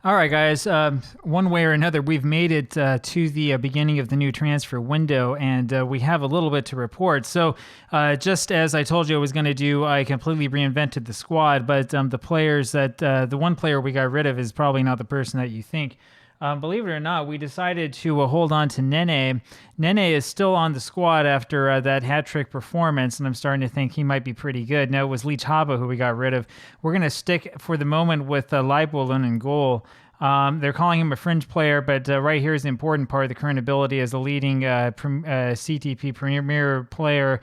All right, guys. One way or another, we've made it to the beginning of the new transfer window, and we have a little bit to report. So, just as I told you I was going to do, I completely reinvented the squad, but the players the one player we got rid of is probably not the person that you think. Believe it or not, we decided to hold on to Nene. Nene is still on the squad after that hat-trick performance, and I'm starting to think he might be pretty good. Now, it was Leach Haba who we got rid of. We're going to stick for the moment with Leibolin in goal. They're calling him a fringe player, but right here is the important part. The current ability as a leading CTP Premier player,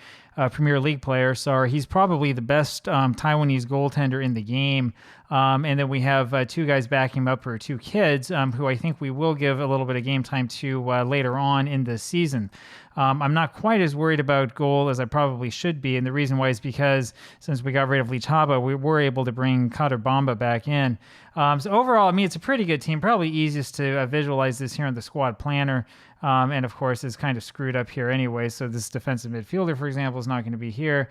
Premier League player. So he's probably the best Taiwanese goaltender in the game. And then we have two guys backing him up for two kids who I think we will give a little bit of game time to later on in the season. I'm not quite as worried about goal as I probably should be, and the reason why is because since we got rid of Leach Haba, we were able to bring Kader Bamba back in. So overall, I mean, it's a pretty good team. Probably easiest to visualize this here in the squad planner. And of course, it's kind of screwed up here anyway. So this defensive midfielder, for example, is not going to be here.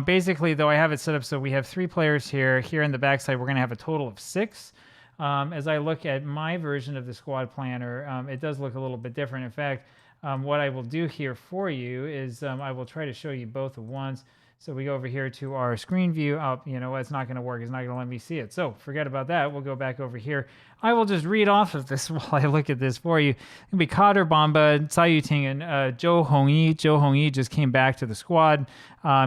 Basically, though, I have it set up so we have three players here. Here in the backside, we're going to have a total of six. As I look at my version of the squad planner, it does look a little bit different. In fact, what I will do here for you is I will try to show you both at once. So we go over here to our screen view. Oh, you know what? It's not going to work. It's not going to let me see it. So forget about that. We'll go back over here. I will just read off of this while I look at this for you. It'll be Kader Bamba, Tsai Yuting, and Zhou Hongyi. Zhou Hongyi just came back to the squad.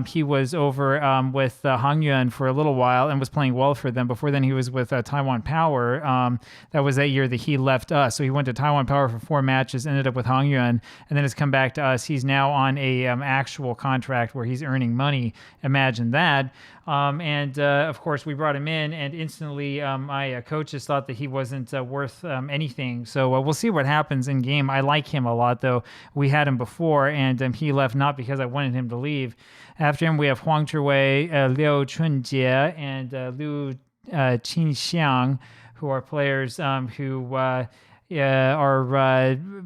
He was over with Hangyuan for a little while and was playing well for them. Before then, he was with Taiwan Power. That was that year that he left us. So he went to Taiwan Power for 4 matches, ended up with Hangyuan, and then has come back to us. He's now on a actual contract where he's earning money. Imagine that. Of course, we brought him in, and instantly my coaches thought that he wasn't worth anything. So we'll see what happens in game. I like him a lot, though. We had him before, and he left not because I wanted him to leave. After him, we have Huang Zhiwei, Liu Chunjie, and Liu Qinxiang, who are players who are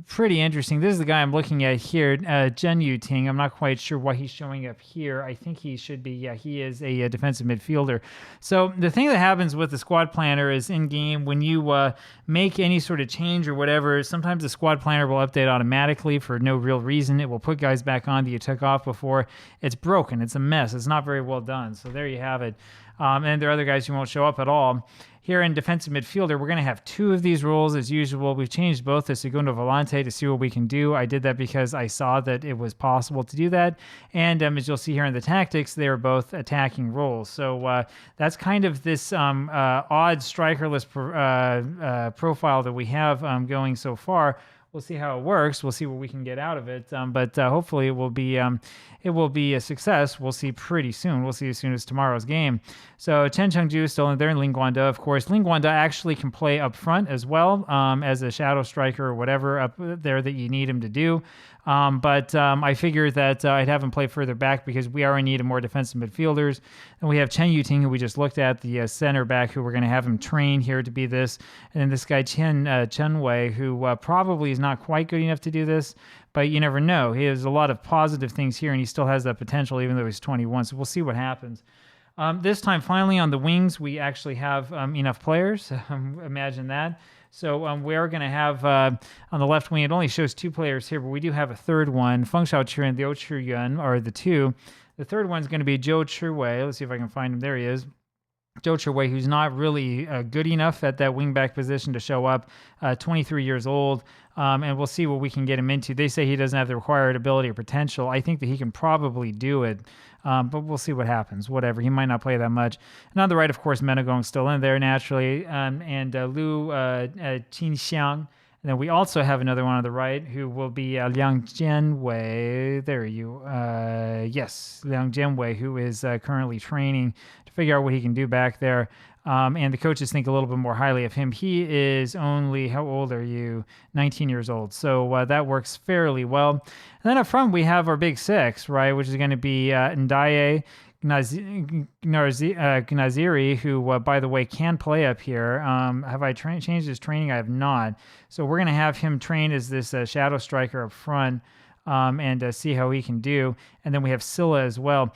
pretty interesting. This is the guy I'm looking at here, Zhen Yuting. I'm not quite sure why he's showing up here. I think he should be, he is a defensive midfielder. So the thing that happens with the squad planner is in-game, when you make any sort of change or whatever, sometimes the squad planner will update automatically for no real reason. It will put guys back on that you took off before. It's broken. It's a mess. It's not very well done. So there you have it. And there are other guys who won't show up at all. Here in defensive midfielder, we're going to have 2 of these roles as usual. We've changed both to Segundo Volante to see what we can do. I did that because I saw that it was possible to do that. And as you'll see here in the tactics, they are both attacking roles. So that's kind of this odd strikerless profile that we have going so far. We'll see how it works. We'll see what we can get out of it. But hopefully it will be a success. We'll see pretty soon. We'll see as soon as tomorrow's game. So Chen Chengju is still in there, and Ling Guanda, of course. Ling Guanda actually can play up front as well as a shadow striker or whatever up there that you need him to do. But I figured that I'd have him play further back because we are in need of more defensive midfielders. And we have Chen Yuting, who we just looked at, the center back, who we're going to have him train here to be this. And then this guy Chen Wei, who probably is not quite good enough to do this, but you never know. He has a lot of positive things here, and he still has that potential, even though he's 21. So we'll see what happens. This time, finally, on the wings, we actually have enough players. Imagine that. So we are going to have, on the left wing, it only shows 2 players here, but we do have a third one. Feng Xiaoqu and Liu Chiyuan are the 2. The third one's going to be Zhou Chiwei. Let's see if I can find him. There he is. Zhou Chiwei, who's not really good enough at that wingback position to show up, 23 years old, and we'll see what we can get him into. They say he doesn't have the required ability or potential. I think that he can probably do it, but we'll see what happens. Whatever, he might not play that much. And on the right, of course, Menagong's still in there naturally, and Liu Qinxiang. And then we also have another one on the right who will be Liang Jianwei. There you, yes, Liang Jianwei, who is currently training to figure out what he can do back there. And the coaches think a little bit more highly of him. He is only, how old are you? 19 years old. So that works fairly well. And then up front, we have our big 6, right, which is going to be Ndaye, Gnaziri, who, by the way, can play up here. Have I changed his training? I have not. So we're going to have him train as this shadow striker up front and see how he can do. And then we have Silla as well.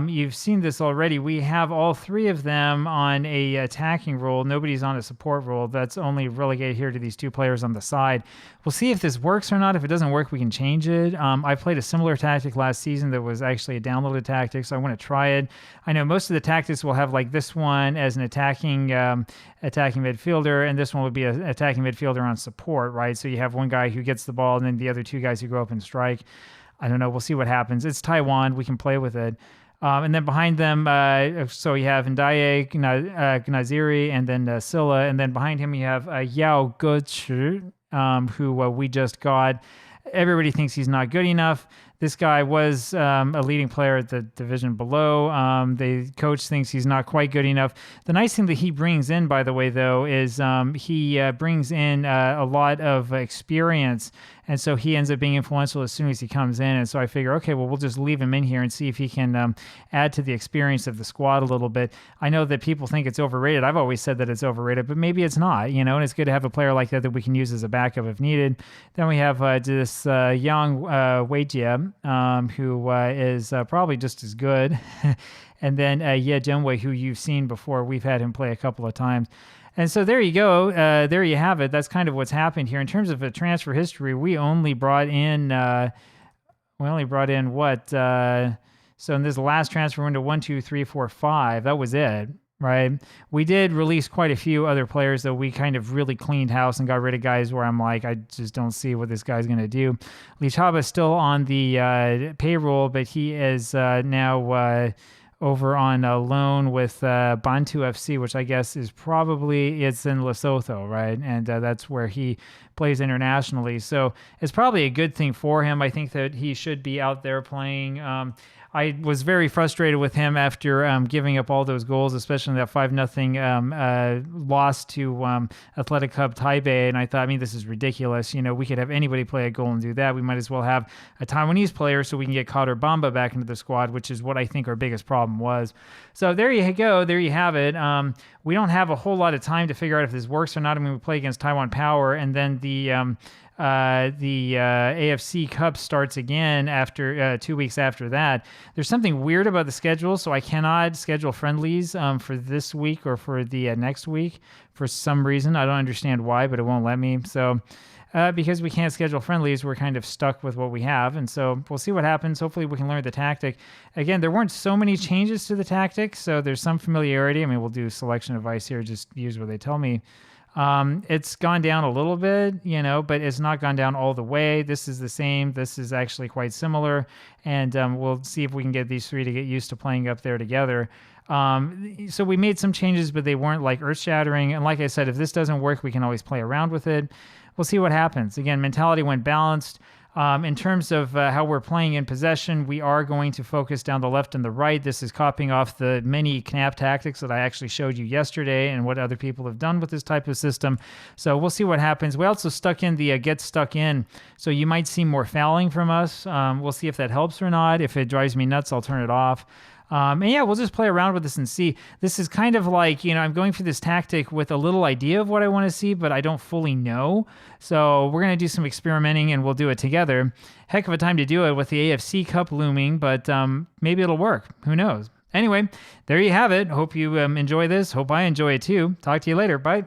You've seen this already. We have all three of them on a attacking role. Nobody's on a support role. That's only relegated here to these two players on the side. We'll see if this works or not. If it doesn't work, we can change it. I played a similar tactic last season that was actually a downloaded tactic, so I want to try it. I know most of the tactics will have like this one as an attacking midfielder, and this one would be an attacking midfielder on support, right? So you have one guy who gets the ball, and then the other two guys who go up and strike. I don't know. We'll see what happens. It's Taiwan. We can play with it. And then behind them, so you have Ndaye, Gnaziri, and then Silla. And then behind him, you have Yao Guchi, who we just got. Everybody thinks he's not good enough. This guy was a leading player at the division below. The coach thinks he's not quite good enough. The nice thing that he brings in, by the way, though, is he brings in a lot of experience. And so he ends up being influential as soon as he comes in. And so I figure, okay, well, we'll just leave him in here and see if he can add to the experience of the squad a little bit. I know that people think it's overrated. I've always said that it's overrated, but maybe it's not, and it's good to have a player like that we can use as a backup if needed. Then we have this young Weijia, who is probably just as good. And then Ye Zhenwei, who you've seen before. We've had him play a couple of times. And so there you go. There you have it. That's kind of what's happened here. In terms of a transfer history, we only brought in what? So in this last transfer window, 1, 2, 3, 4, 5, that was it, right? We did release quite a few other players that we kind of really cleaned house and got rid of guys where I'm like, I just don't see what this guy's going to do. Li Chaba is still on the payroll, but he is now over on loan with Bantu FC, which I guess is it's in Lesotho, right? And that's where he plays internationally. So it's probably a good thing for him. I think that he should be out there playing. I was very frustrated with him after giving up all those goals, especially that 5-0 loss to Athletic Club Taipei. And I thought, this is ridiculous. We could have anybody play a goal and do that. We might as well have a Taiwanese player so we can get Kader Bamba back into the squad, which is what I think our biggest problem was. So there you go. There you have it. We don't have a whole lot of time to figure out if this works or not. We play against Taiwan Power, and then the AFC Cup starts again after 2 weeks after that. There's something weird about the schedule, so I cannot schedule friendlies for this week or for the next week for some reason. I don't understand why, but it won't let me. So because we can't schedule friendlies, we're kind of stuck with what we have. And so we'll see what happens. Hopefully we can learn the tactic. Again, there weren't so many changes to the tactic, so there's some familiarity. We'll do selection advice here, just use what they tell me. It's gone down a little bit, but it's not gone down all the way. This is the same. This is actually quite similar. And we'll see if we can get these three to get used to playing up there together. So we made some changes, but they weren't like earth-shattering. And like I said, if this doesn't work, we can always play around with it. We'll see what happens. Again, mentality went balanced. In terms of how we're playing in possession, we are going to focus down the left and the right. This is copying off the many KNAP tactics that I actually showed you yesterday and what other people have done with this type of system. So we'll see what happens. We also stuck in the get stuck in. So you might see more fouling from us. We'll see if that helps or not. If it drives me nuts, I'll turn it off. And yeah, we'll just play around with this and see. This is kind of like, I'm going for this tactic with a little idea of what I want to see, but I don't fully know. So we're going to do some experimenting and we'll do it together. Heck of a time to do it with the AFC Cup looming, but maybe it'll work. Who knows? Anyway, there you have it. Hope you enjoy this. Hope I enjoy it too. Talk to you later. Bye.